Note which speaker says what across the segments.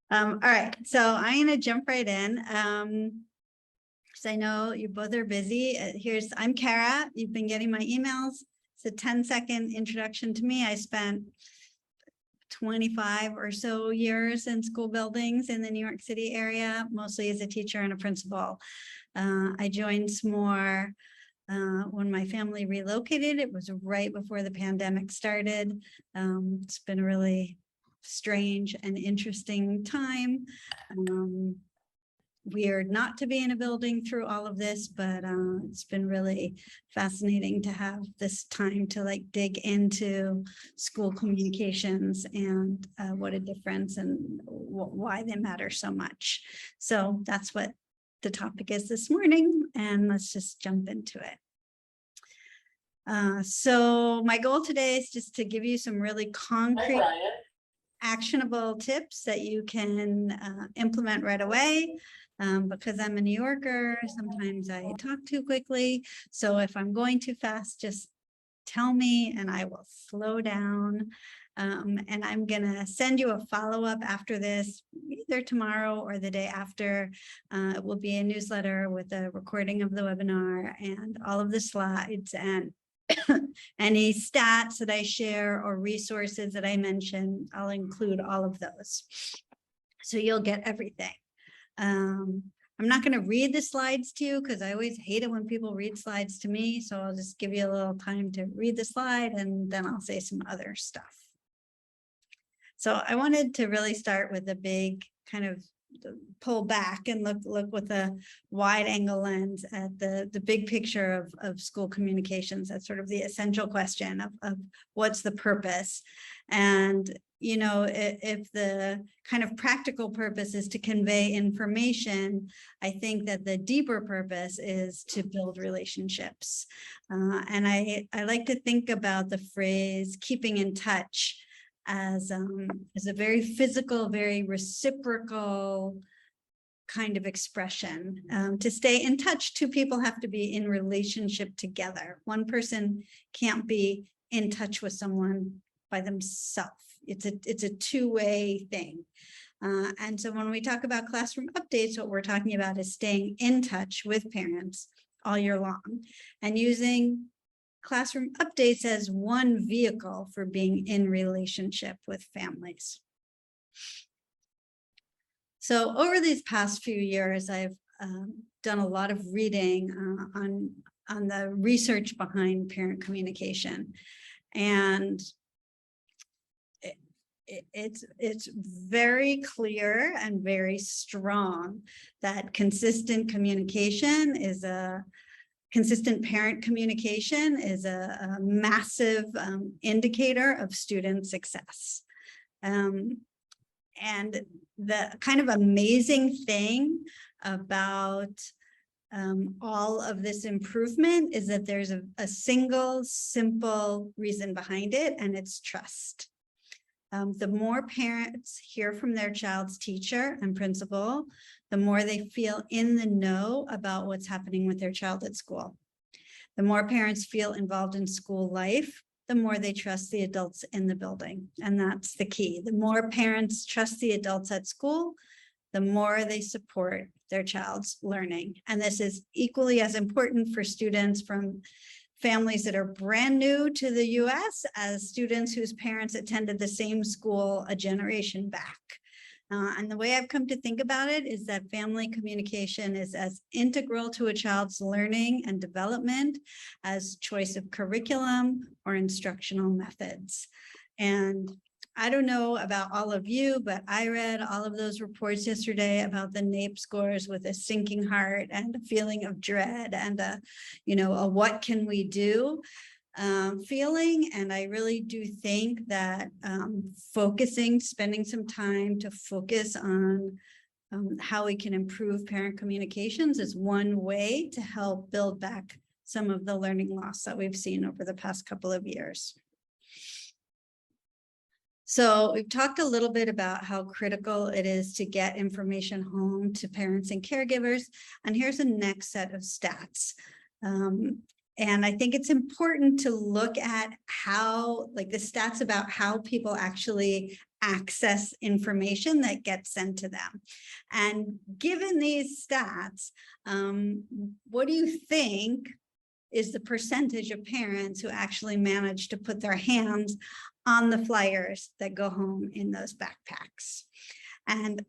Speaker 1: All right, so I'm going to jump right in. So I know you both are busy. I'm Kara. You've been getting my emails. It's a 10-second introduction to me. I spent 25 or so years in school buildings in the New York City area, mostly as a teacher and a principal. I joined Smore when my family relocated. It was right before the pandemic started. It's been a really strange and interesting time. Weird not to be in a building through all of this, but it's been really fascinating to have this time to like dig into school communications and what a difference and why they matter so much. So that's what the topic is this morning, and let's just jump into it. So my goal today is just to give you some really concrete, actionable tips that you can implement right away. Because I'm a New Yorker, sometimes I talk too quickly. So if I'm going too fast, just tell me and I will slow down. And I'm gonna send you a follow-up after this, either tomorrow or the day after. It will be a newsletter with a recording of the webinar and all of the slides and any stats that I share or resources that I mention. I'll include all of those. So you'll get everything. I'm not going to read the slides to you because I always hate it when people read slides to me. So I'll just give you a little time to read the slide and then I'll say some other stuff. So I wanted to really start with a big kind of pull back and look with a wide angle lens at the big picture of school communications. That's sort of the essential question of what's the purpose. And you know, if the kind of practical purpose is to convey information, I think that the deeper purpose is to build relationships. And I like to think about the phrase keeping in touch as a very physical, very reciprocal kind of expression. To stay in touch, two people have to be in relationship together. One person can't be in touch with someone by themselves. It's a two-way thing. And so when we talk about classroom updates, what we're talking about is staying in touch with parents all year long and using classroom updates as one vehicle for being in relationship with families. So over these past few years, I've done a lot of reading on the research behind parent communication. And it's very clear and very strong that consistent parent communication is a massive indicator of student success. And the kind of amazing thing about all of this improvement is that there's a single simple reason behind it, and it's trust. The more parents hear from their child's teacher and principal, the more they feel in the know about what's happening with their child at school. The more parents feel involved in school life, the more they trust the adults in the building. And that's the key. The more parents trust the adults at school, the more they support their child's learning. And this is equally as important for students from families that are brand new to the US as students whose parents attended the same school a generation back. And the way I've come to think about it is that family communication is as integral to a child's learning and development as choice of curriculum or instructional methods. And I don't know about all of you, but I read all of those reports yesterday about the NAEP scores with a sinking heart and a feeling of dread and a what can we do feeling. And I really do think that spending some time to focus on how we can improve parent communications is one way to help build back some of the learning loss that we've seen over the past couple of years. So we've talked a little bit about how critical it is to get information home to parents and caregivers. And here's the next set of stats. And I think it's important to look at how, like the stats about how people actually access information that gets sent to them. And given these stats, what do you think is the percentage of parents who actually manage to put their hands on the flyers that go home in those backpacks? And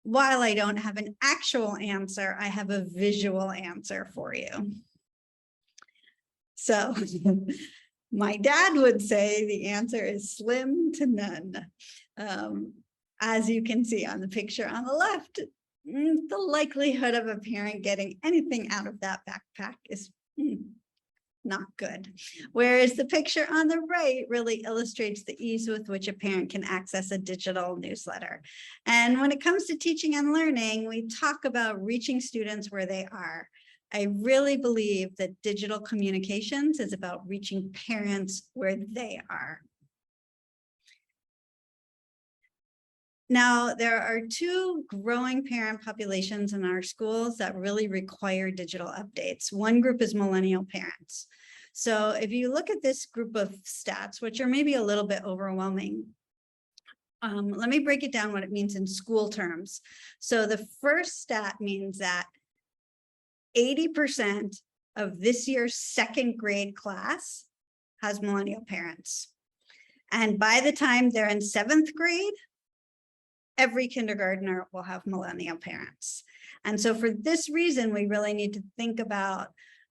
Speaker 1: while I don't have an actual answer, I have a visual answer for you. So my dad would say the answer is slim to none. As you can see on the picture on the left, the likelihood of a parent getting anything out of that backpack is not good. Whereas the picture on the right really illustrates the ease with which a parent can access a digital newsletter. And when it comes to teaching and learning, we talk about reaching students where they are. I really believe that digital communications is about reaching parents where they are. Now, there are two growing parent populations in our schools that really require digital updates. One group is millennial parents. So if you look at this group of stats, which are maybe a little bit overwhelming, let me break it down what it means in school terms. So the first stat means that 80% of this year's second grade class has millennial parents. And by the time they're in seventh grade, every kindergartner will have millennial parents. And so for this reason, we really need to think about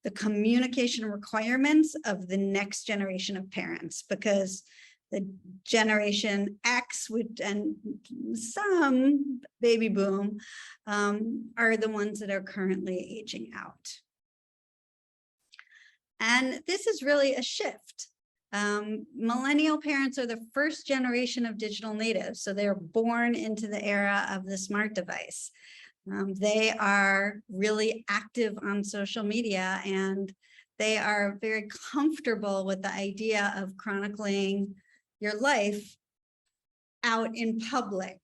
Speaker 1: the communication requirements of the next generation of parents, because the generation X and some baby boom are the ones that are currently aging out. And this is really a shift. Millennial parents are the first generation of digital natives, so they're born into the era of the smart device. They are really active on social media, and they are very comfortable with the idea of chronicling your life out in public.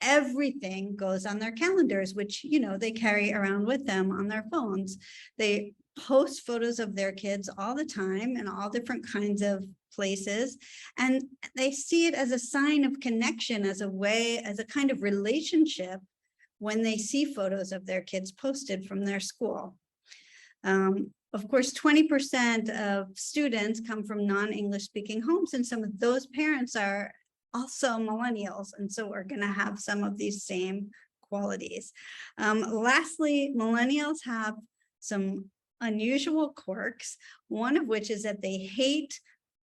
Speaker 1: Everything goes on their calendars, which, you know, they carry around with them on their phones. They post photos of their kids all the time in all different kinds of places, and they see it as a sign of connection, as a way, as a kind of relationship when they see photos of their kids posted from their school. Of course, 20% of students come from non-English speaking homes, and some of those parents are also millennials, and so we're going to have some of these same qualities. Lastly, millennials have some unusual quirks, one of which is that they hate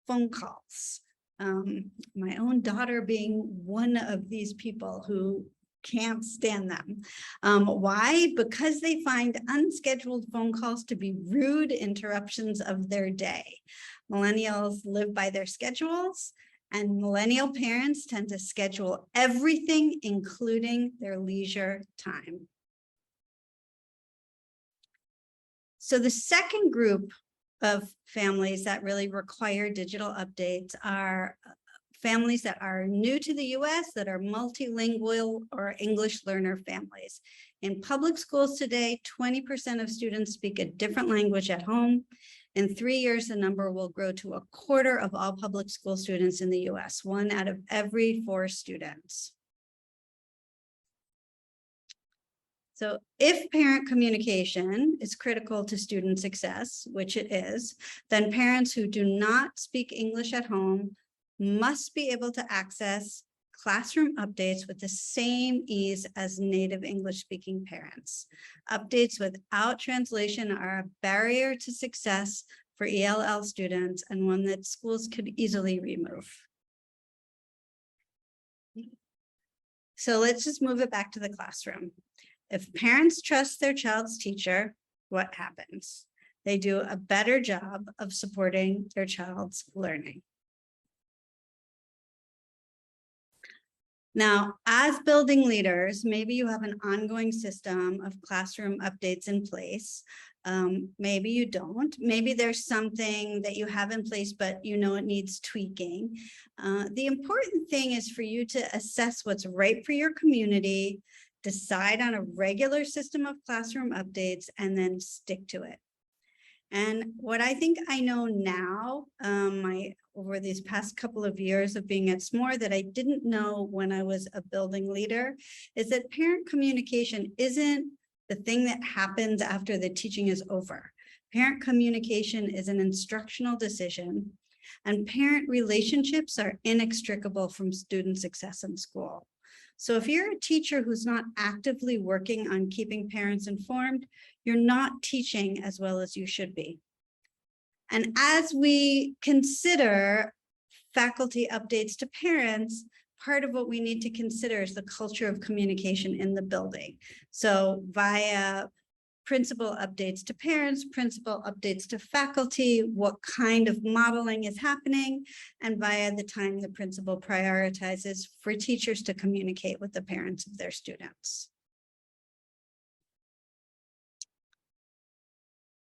Speaker 1: phone calls. My own daughter being one of these people who can't stand them. Why? Because they find unscheduled phone calls to be rude interruptions of their day. Millennials live by their schedules, and millennial parents tend to schedule everything, including their leisure time. So the second group of families that really require digital updates are families that are new to the US, that are multilingual or English learner families. In public schools today, 20% of students speak a different language at home. In 3 years, the number will grow to a quarter of all public school students in the US, 1 out of every 4 students. So if parent communication is critical to student success, which it is, then parents who do not speak English at home must be able to access classroom updates with the same ease as native English speaking parents. Updates without translation are a barrier to success for ELL students, and one that schools could easily remove. So let's just move it back to the classroom. If parents trust their child's teacher, what happens? They do a better job of supporting their child's learning. Now, as building leaders, maybe you have an ongoing system of classroom updates in place. Maybe you don't. Maybe there's something that you have in place, but you know it needs tweaking. The important thing is for you to assess what's right for your community, decide on a regular system of classroom updates, and then stick to it. And what I think I know now, over these past couple of years of being at Smore that I didn't know when I was a building leader, is that parent communication isn't the thing that happens after the teaching is over. Parent communication is an instructional decision, and parent relationships are inextricable from student success in school. So if you're a teacher who's not actively working on keeping parents informed, you're not teaching as well as you should be. And as we consider faculty updates to parents, part of what we need to consider is the culture of communication in the building. So via principal updates to parents, principal updates to faculty, what kind of modeling is happening, and via the time the principal prioritizes for teachers to communicate with the parents of their students.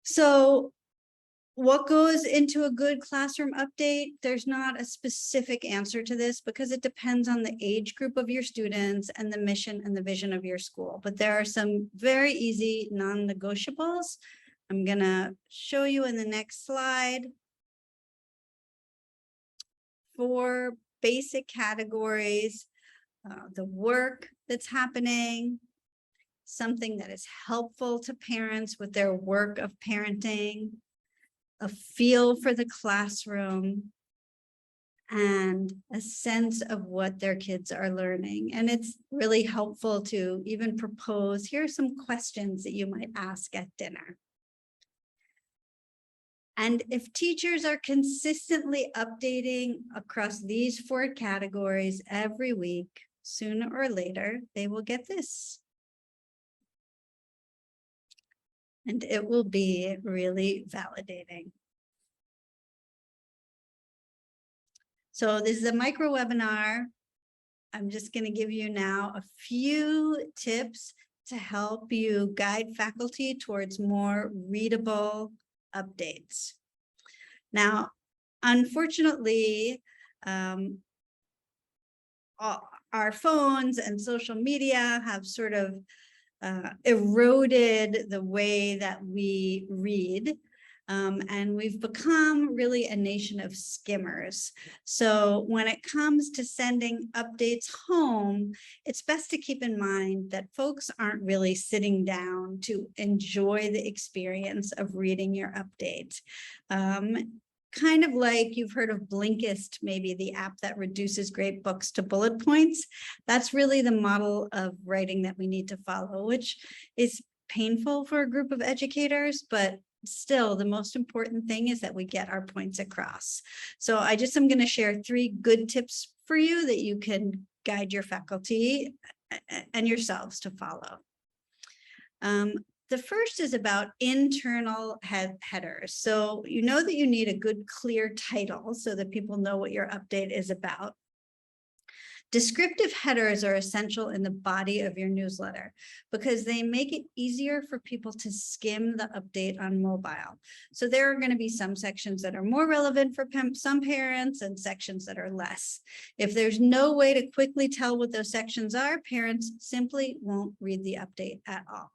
Speaker 1: So what goes into a good classroom update? There's not a specific answer to this because it depends on the age group of your students and the mission and the vision of your school. But there are some very easy non-negotiables. I'm gonna show you in the next slide. 4 basic categories: the work that's happening, something that is helpful to parents with their work of parenting, a feel for the classroom, and a sense of what their kids are learning. And it's really helpful to even propose, here are some questions that you might ask at dinner. And if teachers are consistently updating across these 4 categories every week, sooner or later, they will get this. And it will be really validating. So this is a micro webinar. I'm just going to give you now a few tips to help you guide faculty towards more readable updates. Now, unfortunately, our phones and social media have sort of eroded the way that we read. And we've become really a nation of skimmers. So when it comes to sending updates home, it's best to keep in mind that folks aren't really sitting down to enjoy the experience of reading your update. Kind of like you've heard of Blinkist, maybe the app that reduces great books to bullet points. That's really the model of writing that we need to follow, which is painful for a group of educators, but still the most important thing is that we get our points across. So I just am going to share 3 good tips for you that you can guide your faculty and yourselves to follow. The first is about internal headers. So you know that you need a good, clear title so that people know what your update is about. Descriptive headers are essential in the body of your newsletter because they make it easier for people to skim the update on mobile. So there are going to be some sections that are more relevant for some parents and sections that are less. If there's no way to quickly tell what those sections are, parents simply won't read the update at all.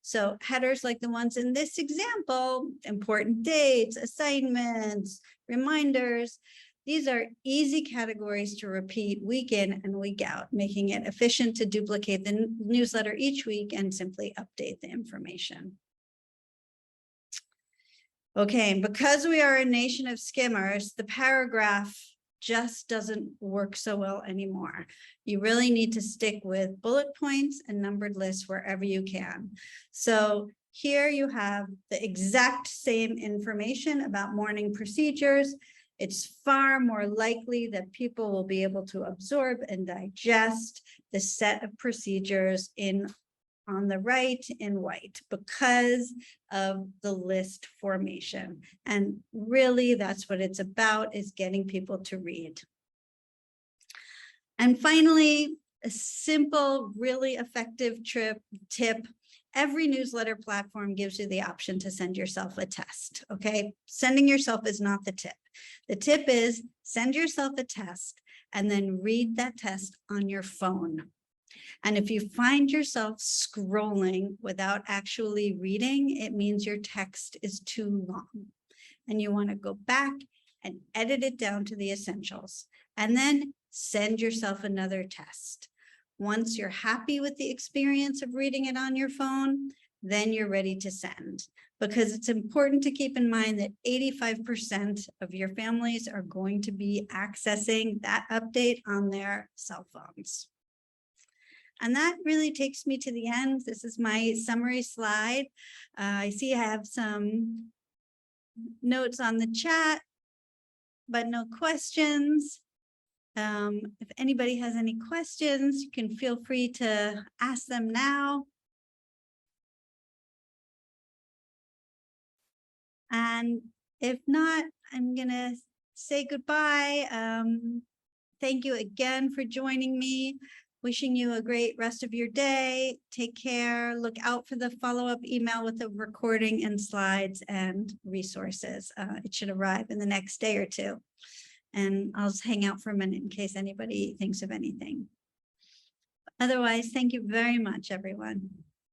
Speaker 1: So headers like the ones in this example, important dates, assignments, reminders, these are easy categories to repeat week in and week out, making it efficient to duplicate the newsletter each week and simply update the information. Okay, because we are a nation of skimmers, the paragraph just doesn't work so well anymore. You really need to stick with bullet points and numbered lists wherever you can. So here you have the exact same information about morning procedures. It's far more likely that people will be able to absorb and digest the set of procedures on the right in white because of the list formation. And really that's what it's about, is getting people to read. And finally, a simple, really effective tip. Every newsletter platform gives you the option to send yourself a test, okay? Sending yourself is not the tip. The tip is send yourself a test and then read that test on your phone. And if you find yourself scrolling without actually reading, it means your text is too long. And you want to go back and edit it down to the essentials, and then send yourself another test. Once you're happy with the experience of reading it on your phone, then you're ready to send. Because it's important to keep in mind that 85% of your families are going to be accessing that update on their cell phones. And that really takes me to the end. This is my summary slide. I see I have some notes on the chat, but no questions. If anybody has any questions, you can feel free to ask them now. And if not, I'm gonna say goodbye. Thank you again for joining me. Wishing you a great rest of your day. Take care. Look out for the follow-up email with the recording and slides and resources. It should arrive in the next day or two. And I'll just hang out for a minute in case anybody thinks of anything. Otherwise, thank you very much, everyone.